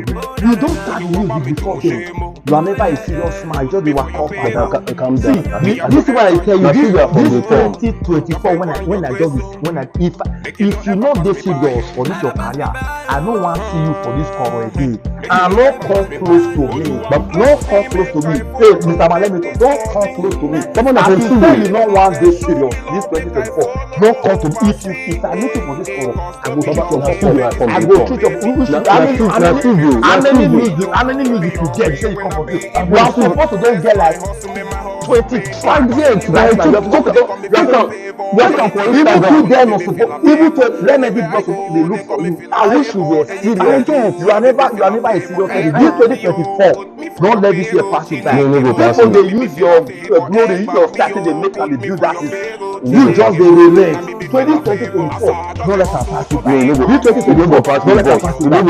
You don't start music because you are never a serious man. You just be walk up and down. Calm See, down. this is why I tell you. This from 2024 if you not dey serious for this your career, I don't want to see you for this cover again. And not come close to me. But not come close to me. Hey, Mr. Malemi, don't come close to me. Someone that will say you not want this serious. This 2024, don't come to me. If I meet you for this cover, I will treat your I go treat your how many music you get? You say you come from this. You are supposed to don't get like 20 tracks. Like even to them not supposed, even to them maybe not supposed they look for you. I wish you were serious. You are never a serious person. This 2024, don't let this year pass you by. People they use your glory, use your status, they make and they build that. You just dey relent. 2024, don't let am pass you by. This 2024, don't let am pass you by.